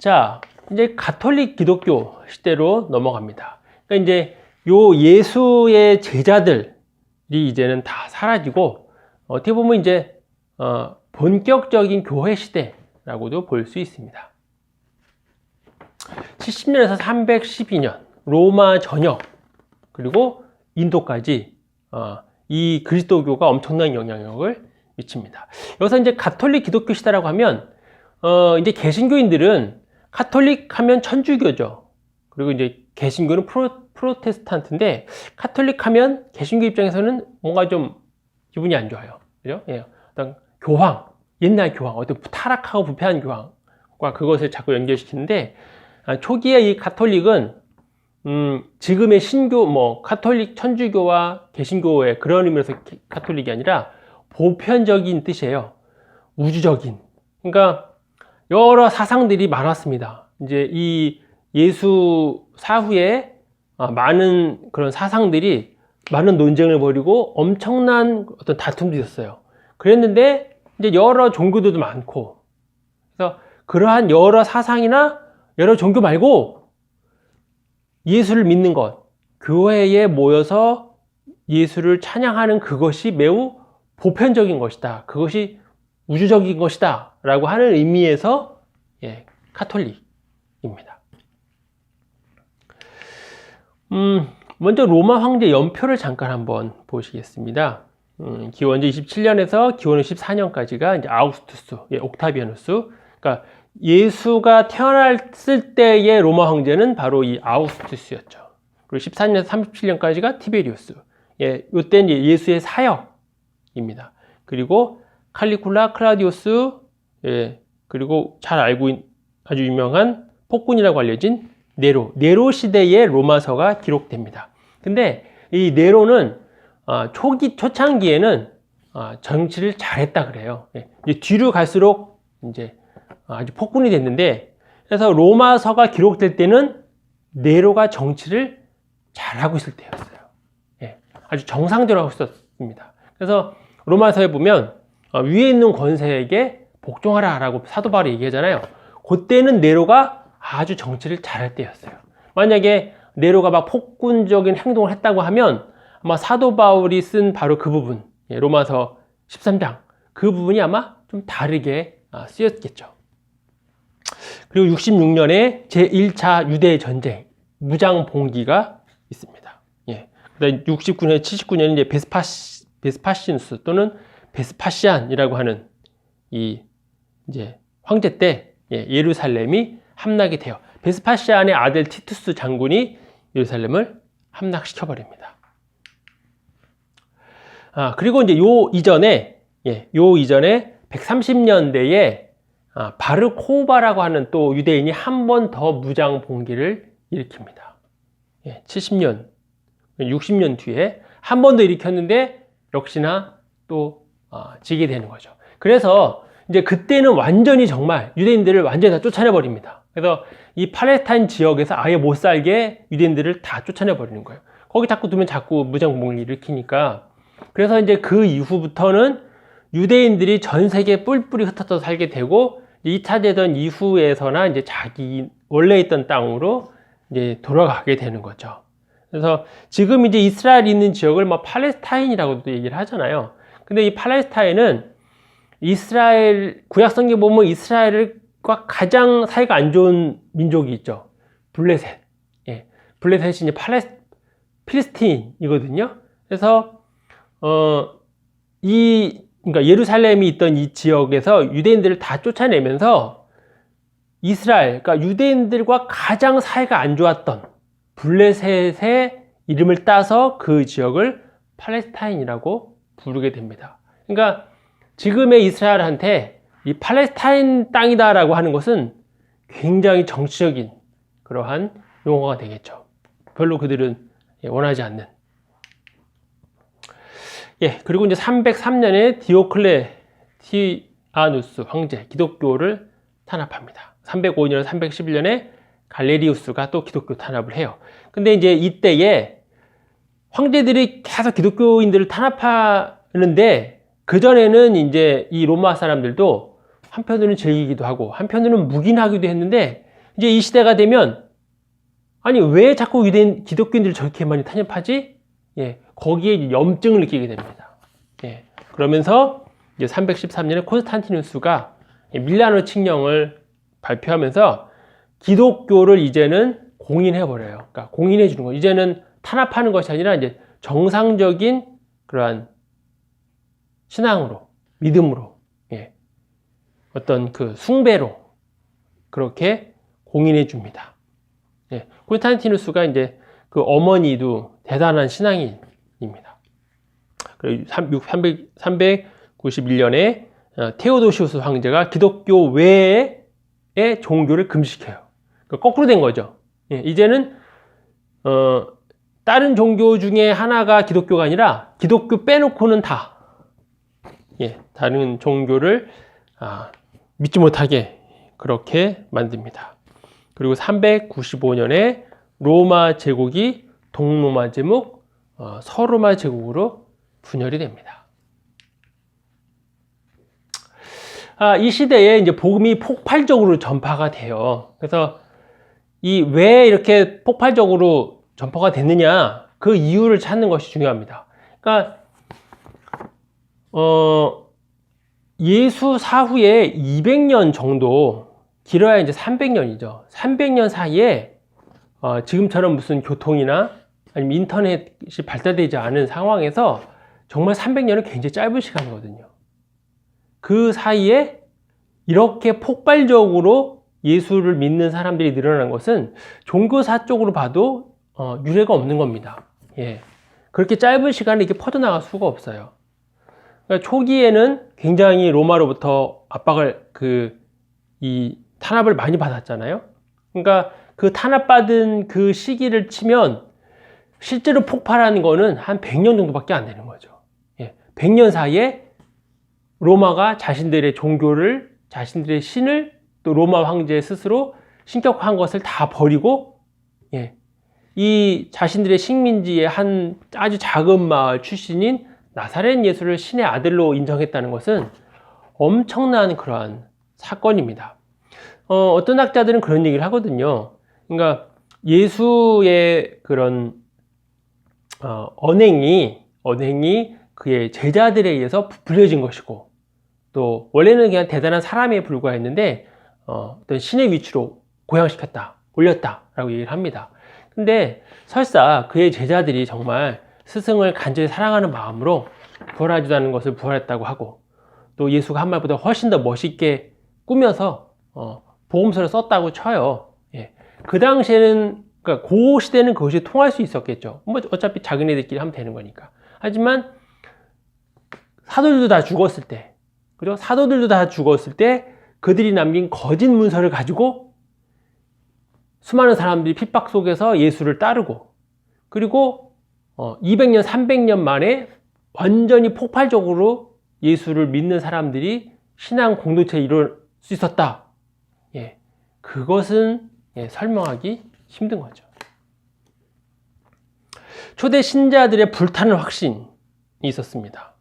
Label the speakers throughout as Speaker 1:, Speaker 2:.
Speaker 1: 자, 이제 가톨릭 기독교 시대로 넘어갑니다. 그러니까 이제 요 예수의 제자들이 이제는 다 사라지고 어떻게 보면 이제 본격적인 교회 시대라고도 볼 수 있습니다. 70년에서 312년 로마 전역 그리고 인도까지 이 그리스도교가 엄청난 영향력을 미칩니다. 여기서 이제 가톨릭 기독교 시대라고 하면 이제 개신교인들은 카톨릭 하면 천주교죠. 그리고 이제 개신교는 프로테스탄트인데 카톨릭 하면 개신교 입장에서는 뭔가 좀 기분이 안 좋아요. 그죠? 예. 어떤 교황, 옛날 교황, 어떤 타락하고 부패한 교황과 그것을 자꾸 연결시키는데 초기에 이 가톨릭은 지금의 신교, 가톨릭, 천주교와 개신교의 그런 의미에서 가톨릭이 아니라 보편적인 뜻이에요. 우주적인. 그러니까 여러 사상들이 많았습니다. 이제 이 예수 사후에 많은 그런 사상들이 많은 논쟁을 벌이고 엄청난 어떤 다툼도 있었어요. 그랬는데 이제 여러 종교들도 많고, 그래서 그러한 여러 사상이나 여러 종교 말고 예수를 믿는 것, 교회에 모여서 예수를 찬양하는 그것이 매우 보편적인 것이다. 그것이 우주적인 것이다. 라고 하는 의미에서 카톨릭입니다. 먼저 로마 황제 연표를 잠깐 한번 보시겠습니다. 기원전 27년에서 기원전 14년까지가 이제 아우구스투스, 옥타비아누스. 그러니까 예수가 태어났을 때의 로마 황제는 바로 이 아우구스투스였죠. 그리고 14년에서 37년까지가 티베리우스. 이때는 예수의 사역입니다. 그리고 칼리굴라, 클라우디우스, 그리고 잘 알고 아주 유명한 폭군이라고 알려진 네로 시대의 로마서가 기록됩니다. 근데 이 네로는 초창기에는 정치를 잘했다 그래요. 이제 뒤로 갈수록 이제 아주 폭군이 됐는데, 그래서 로마서가 기록될 때는 네로가 정치를 잘하고 있을 때였어요. 아주 정상적으로 하고 있었습니다. 그래서 로마서에 보면 위에 있는 권세에게 복종하라 라고 사도 바울이 얘기하잖아요. 그때는 네로가 아주 정치를 잘할 때였어요. 만약에 네로가 막 폭군적인 행동을 했다고 하면 아마 사도 바울이 쓴 바로 그 부분, 로마서 13장 그 부분이 아마 좀 다르게 쓰였겠죠. 그리고 66년에 제1차 유대 전쟁 무장봉기가 있습니다. 그다음 69년, 79년에 이제 베스파시누스 또는 베스파시안이라고 하는 이 이제 황제 때 예루살렘이 함락이 돼요. 베스파시안의 아들 티투스 장군이 예루살렘을 함락시켜 버립니다. 그리고 이제 요 이전에 130년대에 바르코바라고 하는 또 유대인이 한 번 더 무장 봉기를 일으킵니다. 70년, 60년 뒤에 한 번 더 일으켰는데 역시나 또 지게 되는 거죠. 그래서 이제 그때는 완전히 정말 유대인들을 완전히 다 쫓아내 버립니다. 그래서 이 팔레스타인 지역에서 아예 못 살게 유대인들을 다 쫓아내 버리는 거예요. 거기 자꾸 두면 자꾸 무장봉기를 일으키니까. 그래서 이제 그 이후부터는 유대인들이 전 세계에 뿔뿔이 흩어져 살게 되고 2차 대전 이후에서나 이제 자기 원래 있던 땅으로 이제 돌아가게 되는 거죠. 그래서 지금 이제 이스라엘이 있는 지역을 팔레스타인이라고도 얘기를 하잖아요. 근데 이 팔레스타인은 이스라엘 구약성경 보면 이스라엘과 가장 사이가 안 좋은 민족이 있죠. 블레셋. 블레셋이 이제 필리스틴이거든요. 그래서 그러니까 예루살렘이 있던 이 지역에서 유대인들을 다 쫓아내면서 이스라엘, 그러니까 유대인들과 가장 사이가 안 좋았던 블레셋의 이름을 따서 그 지역을 팔레스타인이라고 부르게 됩니다. 그러니까 지금의 이스라엘한테 이 팔레스타인 땅이다라고 하는 것은 굉장히 정치적인 그러한 용어가 되겠죠. 별로 그들은 원하지 않는. 그리고 이제 303년에 디오클레티아누스 황제 기독교를 탄압합니다. 305년, 311년에 갈레리우스가 또 기독교 탄압을 해요. 근데 이제 이때에 황제들이 계속 기독교인들을 탄압하는데 그전에는 이제 이 로마 사람들도 한편으로는 즐기기도 하고 한편으로는 묵인하기도 했는데 이제 이 시대가 되면 아니 왜 자꾸 유대인 기독교인들이 저렇게 많이 탄압하지? 예, 거기에 이제 염증을 느끼게 됩니다. 예, 그러면서 이제 313년에 콘스탄티누스가 밀라노 칙령을 발표하면서 기독교를 이제는 공인해 버려요. 그러니까 공인해 주는 거. 이제는 탄압하는 것이 아니라 이제 정상적인 그러한 신앙으로, 믿음으로, 예, 어떤 그 숭배로 그렇게 공인해 줍니다. 예, 콘스탄티누스가 이제 그 어머니도 대단한 신앙인입니다. 그리고 391년에 테오도시우스 황제가 기독교 외의 종교를 금지시켜요. 그러니까 거꾸로 된 거죠. 예, 이제는 다른 종교 중에 하나가 기독교가 아니라 기독교 빼놓고는 다, 예, 다른 종교를 믿지 못하게 그렇게 만듭니다. 그리고 395년에 로마 제국이 동로마 제국, 서로마 제국으로 분열이 됩니다. 이 시대에 이제 복음이 폭발적으로 전파가 돼요. 그래서 이 왜 이렇게 폭발적으로 전파가 됐느냐, 그 이유를 찾는 것이 중요합니다. 그러니까 예수 사후에 200년 정도, 길어야 이제 300년이죠. 300년 사이에 지금처럼 무슨 교통이나 아니면 인터넷이 발달되지 않은 상황에서 정말 300년은 굉장히 짧은 시간이거든요. 그 사이에 이렇게 폭발적으로 예수를 믿는 사람들이 늘어난 것은 종교사 쪽으로 봐도 유례가 없는 겁니다. 예. 그렇게 짧은 시간에 이렇게 퍼져나갈 수가 없어요. 그러니까 초기에는 굉장히 로마로부터 압박을 이 탄압을 많이 받았잖아요. 그러니까 그 탄압받은 그 시기를 치면 실제로 폭발하는 거는 한 100년 정도밖에 안 되는 거죠. 예. 100년 사이에 로마가 자신들의 종교를, 자신들의 신을 또 로마 황제 스스로 신격화한 것을 다 버리고, 예, 이 자신들의 식민지의 한 아주 작은 마을 출신인 나사렛 예수를 신의 아들로 인정했다는 것은 엄청난 그러한 사건입니다. 어떤 학자들은 그런 얘기를 하거든요. 그러니까 예수의 그런 언행이 그의 제자들에 의해서 부풀려진 것이고, 또 원래는 그냥 대단한 사람에 불과했는데 어떤 신의 위치로 고양시켰다, 올렸다 라고 얘기를 합니다. 근데 설사 그의 제자들이 정말 스승을 간절히 사랑하는 마음으로 부활하지도 것을 부활했다고 하고, 또 예수가 한 말보다 훨씬 더 멋있게 꾸며서 복음서를 썼다고 쳐요. 예. 그 당시에는, 그러니까 그 시대는 그것이 통할 수 있었겠죠. 뭐 어차피 자기네들끼리 하면 되는 거니까. 하지만 사도들도 다 죽었을 때, 그죠? 사도들도 다 죽었을 때 그들이 남긴 거짓 문서를 가지고 수많은 사람들이 핍박 속에서 예수를 따르고, 그리고 200년, 300년 만에 완전히 폭발적으로 예수를 믿는 사람들이 신앙 공동체에 이룰 수 있었다. 예, 그것은 설명하기 힘든 거죠. 초대 신자들의 불타는 확신이 있었습니다.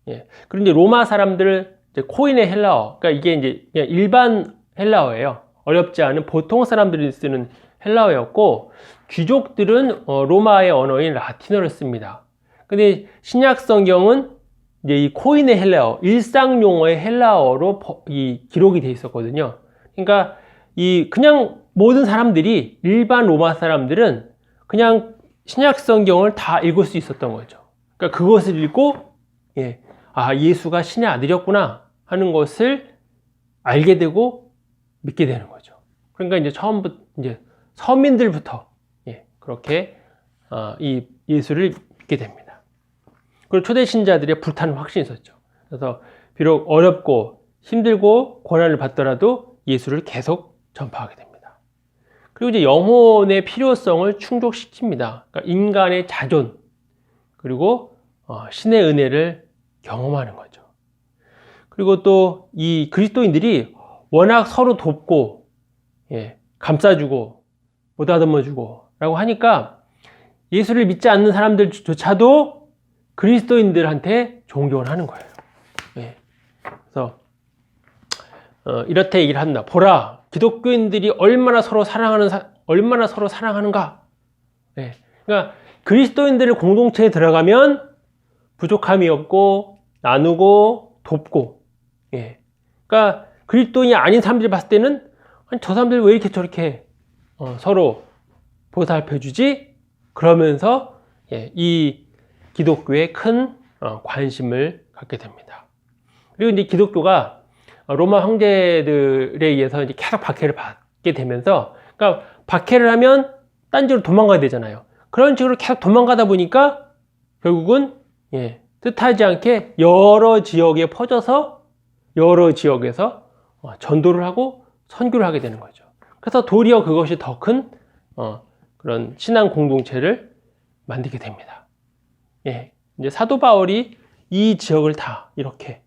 Speaker 1: 예, 그런데 로마 사람들 코인의 헬라어, 그러니까 이게 이제 그냥 일반 헬라어예요. 어렵지 않은 보통 사람들이 쓰는 헬라어였고, 귀족들은 로마의 언어인 라틴어를 씁니다. 근데 신약 성경은 이제 이 코인의 헬라어, 일상 용어의 헬라어로 이 기록이 돼 있었거든요. 그러니까 이 그냥 모든 사람들이, 일반 로마 사람들은 그냥 신약 성경을 다 읽을 수 있었던 거죠. 그러니까 그것을 읽고, 예, 예수가 신의 아들이었구나 하는 것을 알게 되고 믿게 되는 거죠. 그러니까 이제 처음부터 이제 서민들부터, 예, 그렇게 이 예수를 믿게 됩니다. 그리고 초대 신자들의 불타는 확신이 있었죠. 그래서 비록 어렵고 힘들고 고난을 받더라도 예수를 계속 전파하게 됩니다. 그리고 이제 영혼의 필요성을 충족시킵니다. 그러니까 인간의 자존, 그리고 신의 은혜를 경험하는 거죠. 그리고 또 이 그리스도인들이 워낙 서로 돕고, 예, 감싸주고 보다듬어주고 라고 하니까 예수를 믿지 않는 사람들조차도 그리스도인들한테 존경을 하는 거예요. 예. 그래서 이렇게 얘기를 한다. 보라, 기독교인들이 얼마나 서로 사랑하는가. 예. 그러니까 그리스도인들의 공동체에 들어가면 부족함이 없고 나누고 돕고. 예. 그러니까 그리스도인이 아닌 사람들이 봤을 때는 아니, 저 사람들 왜 이렇게 저렇게 서로 보살펴주지? 그러면서 예, 이 기독교에 큰 관심을 갖게 됩니다. 그리고 이제 기독교가 로마 황제들에 의해서 이제 계속 박해를 받게 되면서, 그러니까 박해를 하면 딴 지로 도망가야 되잖아요. 그런 식으로 계속 도망가다 보니까 결국은 예, 뜻하지 않게 여러 지역에 퍼져서 여러 지역에서 전도를 하고 선교를 하게 되는 거죠. 그래서 도리어 그것이 더 큰 그런 신앙 공동체를 만들게 됩니다. 예, 이제 사도 바울이 이 지역을 다 이렇게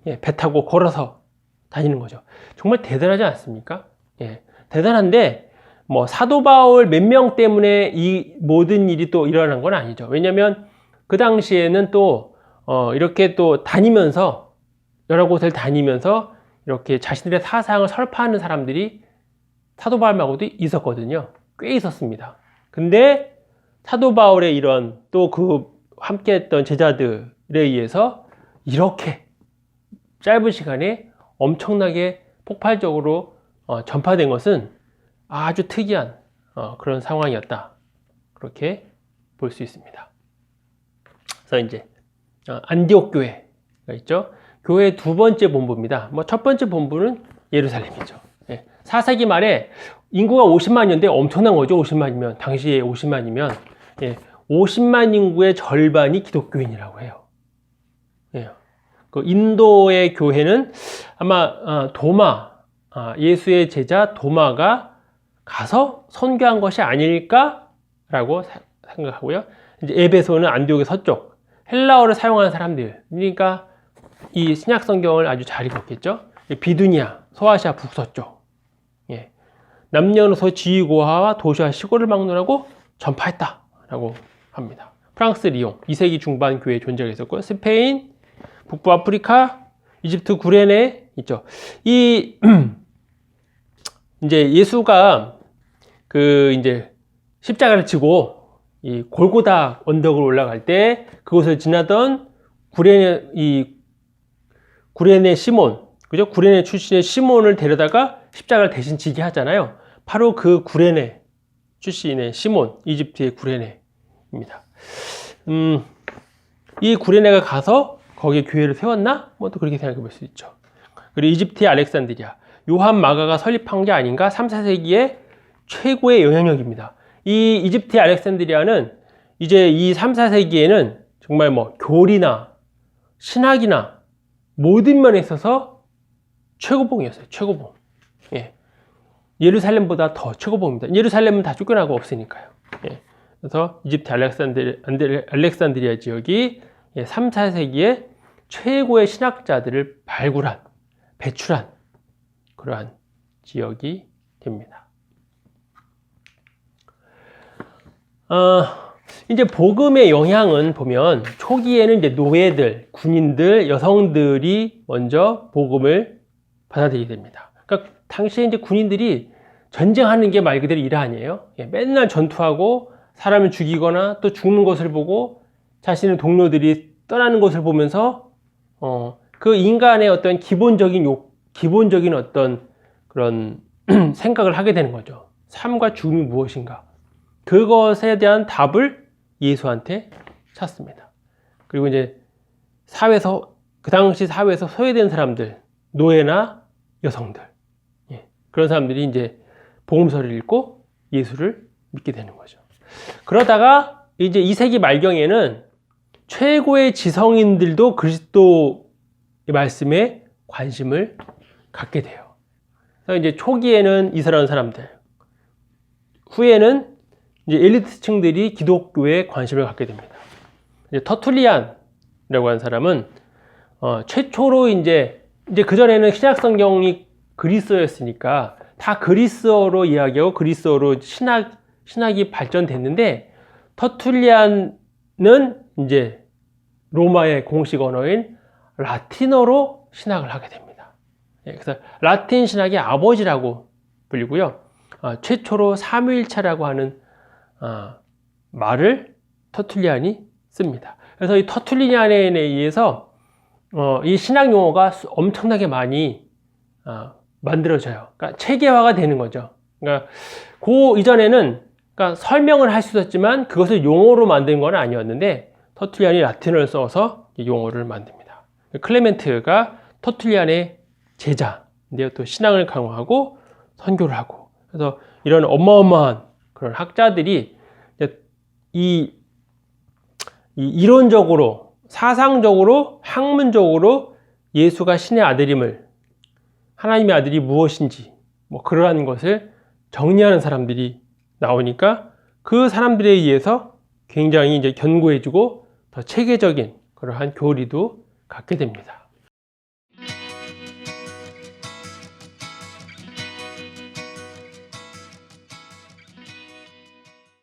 Speaker 1: 예, 배 타고 걸어서 다니는 거죠. 정말 대단하지 않습니까? 예, 대단한데 뭐 사도 바울 몇 명 때문에 이 모든 일이 또 일어난 건 아니죠. 왜냐하면 그 당시에는 또 이렇게 또 다니면서 여러 곳을 다니면서 이렇게 자신들의 사상을 설파하는 사람들이 사도 바울 말고도 있었거든요. 꽤 있었습니다. 근데 사도 바울의 이런 또 그 함께했던 제자들에 의해서 이렇게 짧은 시간에 엄청나게 폭발적으로 전파된 것은 아주 특이한 그런 상황이었다. 그렇게 볼 수 있습니다. 그래서 이제 안디옥 교회가 있죠. 교회의 두 번째 본부입니다. 뭐 첫 번째 본부는 예루살렘이죠. 예, 4세기 말에 인구가 50만이었는데 엄청난 거죠. 50만이면 당시에 50만이면 예, 50만 인구의 절반이 기독교인이라고 해요. 예. 그 인도의 교회는 아마 예수의 제자 도마가 가서 선교한 것이 아닐까라고 생각하고요. 이제 에베소는 안디옥의 서쪽, 헬라어를 사용하는 사람들, 그러니까 이 신약 성경을 아주 잘 읽었겠죠. 비두니아, 소아시아 북서쪽, 예. 남녀노소 지위고하와 도시와 시골을 막론하고 전파했다라고 합니다. 프랑스 리옹 2세기 중반 교회 존재가 있었고, 스페인, 북부 아프리카, 이집트 구레네 있죠. 이 이제 예수가 그 이제 십자가를 지고 이 골고다 언덕을 올라갈 때 그곳을 지나던 구레네 시몬, 그죠? 구레네 출신의 시몬을 데려다가 십자가를 대신 지게 하잖아요. 바로 그 구레네 출신의 시몬, 이집트의 구레네입니다. 이 구레네가 가서 거기에 교회를 세웠나? 뭐 또 그렇게 생각해 볼 수 있죠. 그리고 이집트의 알렉산드리아, 요한 마가가 설립한 게 아닌가? 3, 4세기의 최고의 영향력입니다. 이 이집트의 알렉산드리아는 이제 이 3, 4세기에는 정말 뭐 교리나 신학이나 모든 면에 있어서 최고봉이었어요. 최고봉. 예. 예루살렘보다 더 최고봉입니다. 예루살렘은 다 쫓겨나고 없으니까요. 예. 그래서 이집트 알렉산드리아 지역이 3, 4세기에 최고의 신학자들을 배출한 그러한 지역이 됩니다. 이제 복음의 영향은 보면 초기에는 이제 노예들, 군인들, 여성들이 먼저 복음을 받아들이게 됩니다. 그러니까 당시에 이제 군인들이 전쟁하는 게 말 그대로 일 아니에요. 맨날 전투하고 사람을 죽이거나 또 죽는 것을 보고 자신의 동료들이 떠나는 것을 보면서 그 인간의 어떤 기본적인 어떤 그런 생각을 하게 되는 거죠. 삶과 죽음이 무엇인가? 그것에 대한 답을 예수한테 찾습니다. 그리고 이제 그 당시 사회에서 소외된 사람들, 노예나 여성들, 그런 사람들이 이제 복음서를 읽고 예수를 믿게 되는 거죠. 그러다가 이제 2세기 말경에는 최고의 지성인들도 그리스도의 말씀에 관심을 갖게 돼요. 그래서 이제 초기에는 이스라엘 사람들, 후에는 이제 엘리트층들이 기독교에 관심을 갖게 됩니다. 이제 터툴리안이라고 하는 사람은 최초로 이제 그전에는 신약 성경이 그리스어였으니까 다 그리스어로 이야기하고 그리스어로 신학이 발전됐는데, 터툴리안은 이제 로마의 공식 언어인 라틴어로 신학을 하게 됩니다. 그래서 라틴 신학의 아버지라고 불리고요. 최초로 삼위일체라고 하는 말을 터툴리안이 씁니다. 그래서 이 터툴리안에 의해서 이 신학 용어가 엄청나게 많이 만들어져요. 그러니까 체계화가 되는 거죠. 그러니까 그 이전에는 그러니까 설명을 할 수 있었지만 그것을 용어로 만든 건 아니었는데 터툴리안이 라틴어를 써서 용어를 만듭니다. 클레멘트가 터툴리안의 제자인데요. 또 신앙을 강화하고 선교를 하고, 그래서 이런 어마어마한 그런 학자들이 이 이론적으로, 사상적으로, 학문적으로 예수가 신의 아들임을, 하나님의 아들이 무엇인지 뭐 그러한 것을 정리하는 사람들이 나오니까 그 사람들에 의해서 굉장히 이제 견고해지고 더 체계적인 그러한 교리도 갖게 됩니다.